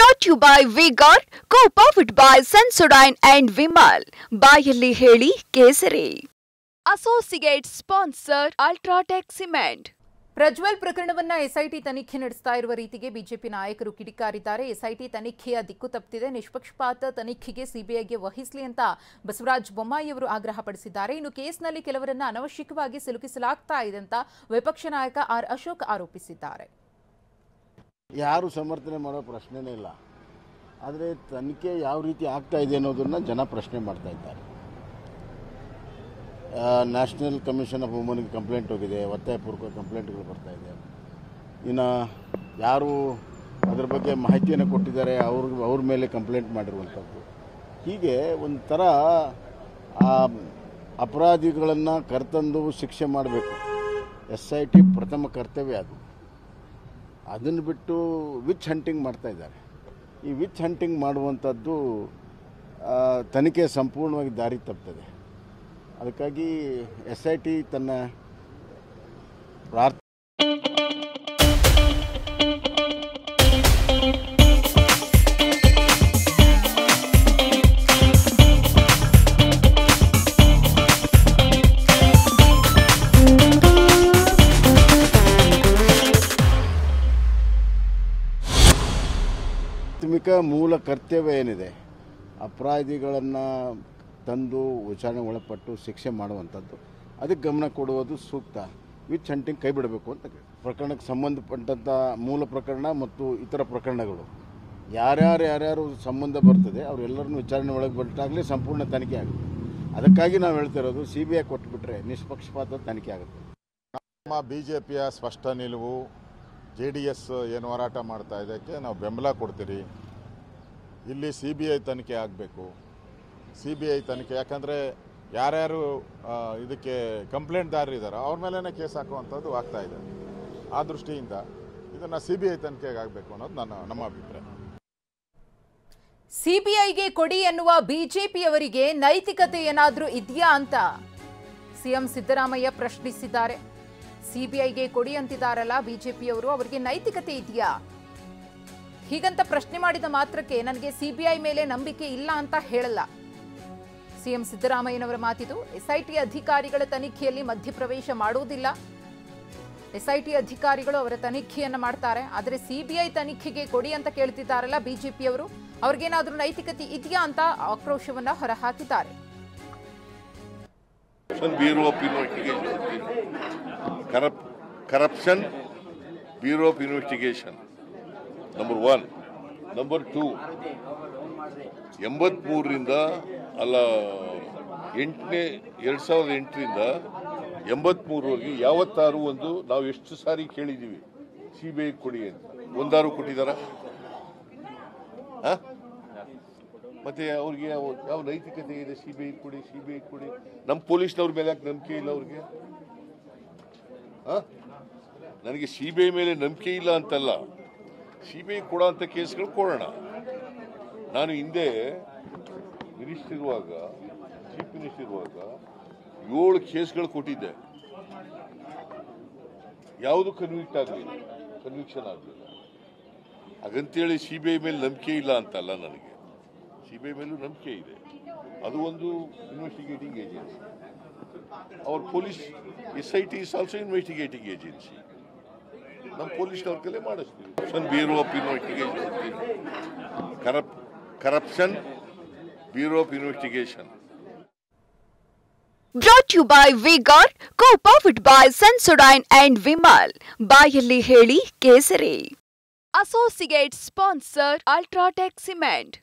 Brought to you by V-Guard, co-powered by Sensodyne and Vimal. ಬಾಯಲ್ಲಿ ಹೇಳಿ ಕೇಸರಿ. Associate sponsor Ultratech Cement. Prajwal ಪ್ರಕರಣವನ್ನ SIT ತನಿಖೆ ನಡೆಸ್ತಾ ಇರುವ ರೀತಿಗೆ ಬಿಜೆಪಿ ನಾಯಕರು ಕಿಡಿಕಾರಿದ್ದಾರೆ. ಎಸ್ಐಟಿ ತನಿಖೆಯ ದಿಕ್ಕು ತಪ್ಪಿದೆ, ನಿಷ್ಪಕ್ಷಪಾತ ತನಿಖೆಗೆ ಸಿಬಿಐಗೆ ವಹಿಸಲಿ ಅಂತ ಬಸವರಾಜ ಬೊಮ್ಮಾಯಿ ಅವರು ಆಗ್ರಹಪಡಿಸಿದ್ದಾರೆ. ಇನ್ನು ಕೇಸ್ನಲ್ಲಿ ಕೆಲವರನ್ನ ಅನವಶ್ಯಕವಾಗಿ ಸಿಲುಕಿಸಲಾಗ್ತಾ ಇದೆ ಅಂತ ವಿಪಕ್ಷ ನಾಯಕ ಆರ್ ಅಶೋಕ್ ಆರೋಪಿಸಿದ್ದಾರೆ. ಯಾರು ಸಮರ್ಥನೆ ಮಾಡೋ ಪ್ರಶ್ನೆನೇ ಇಲ್ಲ. ಆದರೆ ತನಿಖೆ ಯಾವ ರೀತಿ ಆಗ್ತಾ ಇದೆ ಅನ್ನೋದನ್ನು ಜನ ಪ್ರಶ್ನೆ ಮಾಡ್ತಾ ಇದ್ದಾರೆ. ನ್ಯಾಷನಲ್ ಕಮಿಷನ್ ಆಫ್ ವುಮನ್ಗೆ ಕಂಪ್ಲೇಂಟ್ ಹೋಗಿದೆ, ಒತ್ತಾಯಪೂರ್ವಕ ಕಂಪ್ಲೇಂಟ್ಗಳು ಬರ್ತಾ ಇದೆ. ಇನ್ನು ಯಾರು ಅದ್ರ ಬಗ್ಗೆ ಮಾಹಿತಿಯನ್ನು ಕೊಟ್ಟಿದ್ದಾರೆ ಅವ್ರ ಮೇಲೆ ಕಂಪ್ಲೇಂಟ್ ಮಾಡಿರುವಂಥದ್ದು. ಹೀಗೆ ಒಂಥರ ಅಪರಾಧಿಗಳನ್ನು ಕರೆತಂದು ಶಿಕ್ಷೆ ಮಾಡಬೇಕು. SIT ಪ್ರಥಮ ಕರ್ತವ್ಯ ಅದು. ಅದನ್ನು ಬಿಟ್ಟು ವಿಚ್ ಹಂಟಿಂಗ್ ಮಾಡ್ತಾ ಇದ್ದಾರೆ. ಈ ವಿಚ್ ಹಂಟಿಂಗ್ ಮಾಡುವಂಥದ್ದು ತನಿಖೆ ಸಂಪೂರ್ಣವಾಗಿ ದಾರಿ ತಪ್ಪಿದೆ. ಅದಕ್ಕಾಗಿ SIT ತನ್ನ ಪ್ರಾಥಮಿಕ ಮೂಲ ಕರ್ತವ್ಯ ಏನಿದೆ, ಅಪರಾಧಿಗಳನ್ನು ತಂದು ವಿಚಾರಣೆ ಒಳಪಟ್ಟು ಶಿಕ್ಷೆ ಮಾಡುವಂಥದ್ದು, ಅದಕ್ಕೆ ಗಮನ ಕೊಡುವುದು ಸೂಕ್ತ. ವಿಚ್ ಹಂಟಿಂಗ್ ಕೈ ಬಿಡಬೇಕು ಅಂತ ಪ್ರಕರಣಕ್ಕೆ ಸಂಬಂಧಪಟ್ಟಂಥ ಮೂಲ ಪ್ರಕರಣ ಮತ್ತು ಇತರ ಪ್ರಕರಣಗಳು ಯಾರ್ಯಾರು ಸಂಬಂಧ ಬರ್ತದೆ ಅವರೆಲ್ಲರನ್ನು ವಿಚಾರಣೆ ಒಳಗೆ ಬಿಟ್ಟಾಗಲೇ ಸಂಪೂರ್ಣ ತನಿಖೆ ಆಗುತ್ತೆ. ಅದಕ್ಕಾಗಿ ನಾವು ಹೇಳ್ತಿರೋದು CBI ಕೊಟ್ಟುಬಿಟ್ರೆ ನಿಷ್ಪಕ್ಷಪಾತ ತನಿಖೆ ಆಗುತ್ತೆ. ನಮ್ಮ BJPಯ ಸ್ಪಷ್ಟ ನಿಲುವು, JDS ಏನು ಹೋರಾಟ ಮಾಡ್ತಾ ಇದಕ್ಕೆ ನಾವು ಬೆಂಬಲ ಕೊಡ್ತೀರಿ. ಇಲ್ಲಿ CBI ತನಿಖೆ ಆಗಬೇಕು. CBI ತನಿಖೆ, ಯಾಕಂದರೆ ಯಾರ್ಯಾರು ಇದಕ್ಕೆ ಕಂಪ್ಲೇಂಟ್ದಾರರಿದ್ದಾರೆ ಅವ್ರ ಮೇಲೇ ಕೇಸ್ ಹಾಕುವಂಥದ್ದು ಆಗ್ತಾ ಇದೆ. ಆ ದೃಷ್ಟಿಯಿಂದ ಇದನ್ನು CBI ತನಿಖೆಗೆ ಆಗಬೇಕು ಅನ್ನೋದು ನಮ್ಮ ಅಭಿಪ್ರಾಯ. ಸಿಬಿಐಗೆ ಕೊಡಿ ಎನ್ನುವ ಬಿಜೆಪಿಯವರಿಗೆ ನೈತಿಕತೆ ಏನಾದರೂ ಇದೆಯಾ ಅಂತ ಸಿಎಂ ಸಿದ್ದರಾಮಯ್ಯ ಪ್ರಶ್ನಿಸಿದ್ದಾರೆ. ಸಿಬಿಐಗೆ ಕೊಡಿ ಅಂತಿದ್ದಾರಲ್ಲ ಬಿಜೆಪಿಯವರು, ಅವರಿಗೆ ನೈತಿಕತೆ ಇದೆಯಾ? ಹೀಗಂತ ಪ್ರಶ್ನೆ ಮಾಡಿದ ಮಾತ್ರಕ್ಕೆ ನನಗೆ ಸಿಬಿಐ ಮೇಲೆ ನಂಬಿಕೆ ಇಲ್ಲ ಅಂತ ಹೇಳಲ್ಲ. ಸಿಎಂ ಸಿದ್ದರಾಮಯ್ಯನವರ ಮಾತಿದು. SIT ಅಧಿಕಾರಿಗಳ ತನಿಖೆಯಲ್ಲಿ ಮಧ್ಯಪ್ರವೇಶ ಮಾಡುವುದಿಲ್ಲ. SIT ಅಧಿಕಾರಿಗಳು ಅವರ ತನಿಖೆಯನ್ನು ಮಾಡ್ತಾರೆ. ಆದರೆ CBI ತನಿಖೆಗೆ ಕೊಡಿ ಅಂತ ಕೇಳ್ತಿದ್ದಾರಲ್ಲ ಬಿಜೆಪಿಯವರು, ಅವ್ರಿಗೇನಾದ್ರೂ ನೈತಿಕತೆ ಇದೆಯಾ ಅಂತ ಆಕ್ರೋಶವನ್ನ ಹೊರಹಾಕಿದ್ದಾರೆ. Corruption Bureau of Investigation number 1. Number 2, 83ರಿಂದ ಅಲ್ಲ 2008ರಿಂದ 83ವರೆಗೆ ಯಾವತ್ತಾರು ಒಂದು ನಾವು ಎಷ್ಟು ಸಾರಿ ಕೇಳಿದ್ದೀವಿ CBI ಕೊಡಿ ಅಂತ, ಒಂದಾರು ಕೊಟ್ಟಿದ್ದಾರ? ಮತ್ತೆ ಅವ್ರಿಗೆ ಯಾವ ನೈತಿಕತೆ ಇದೆ? CBI ಕೊಡಿ. ನಮ್ಮ ಪೊಲೀಸ್ನವ್ರ ಮೇಲೆ ಯಾಕೆ ನಂಬಿಕೆ ಇಲ್ಲ ಅವ್ರಿಗೆ? ನನಗೆ CBI ಮೇಲೆ ನಂಬಿಕೆ ಇಲ್ಲ ಅಂತಲ್ಲ, CBI ಕೊಡೋ ಅಂಥ ಕೇಸ್ಗಳು ಕೊಡೋಣ. ನಾನು ಹಿಂದೆ ಮಿನಿಸ್ಟರ್ ಇರುವಾಗ, ಚೀಫ್ ಮಿನಿಸ್ಟರ್ ಇರುವಾಗ 7 ಕೇಸ್ಗಳು ಕೊಟ್ಟಿದ್ದೆ. ಯಾವುದು ಕನ್ವಿಕ್ಷನ್ ಆಗಲಿಲ್ಲ. ಹಾಗಂತೇಳಿ CBI ಮೇಲೆ ನಂಬಿಕೆ ಇಲ್ಲ ಅಂತಲ್ಲ, ನನಗೆ CBI ಮೇಲೂ ನಂಬಿಕೆ ಇದೆ. ಅದು ಒಂದು ಇನ್ವೆಸ್ಟಿಗೇಟಿಂಗ್ ಏಜೆನ್ಸಿ. ಅವ್ರ police SIT is also investigating agency. ನಮ್ಮ ಪೊಲೀಸ್ನವ್ರ ಕಲೆ ಮಾಡಿಸ್ತೀವಿ. Bureau of investigation, corruption bureau of investigation. Brought to you by V-Guard, co-powered by Sensodyne and Vimal. ಬಾಯಲ್ಲಿ ಹೇಳಿ ಕೇಸರಿ. Associate sponsor Ultratech Cement.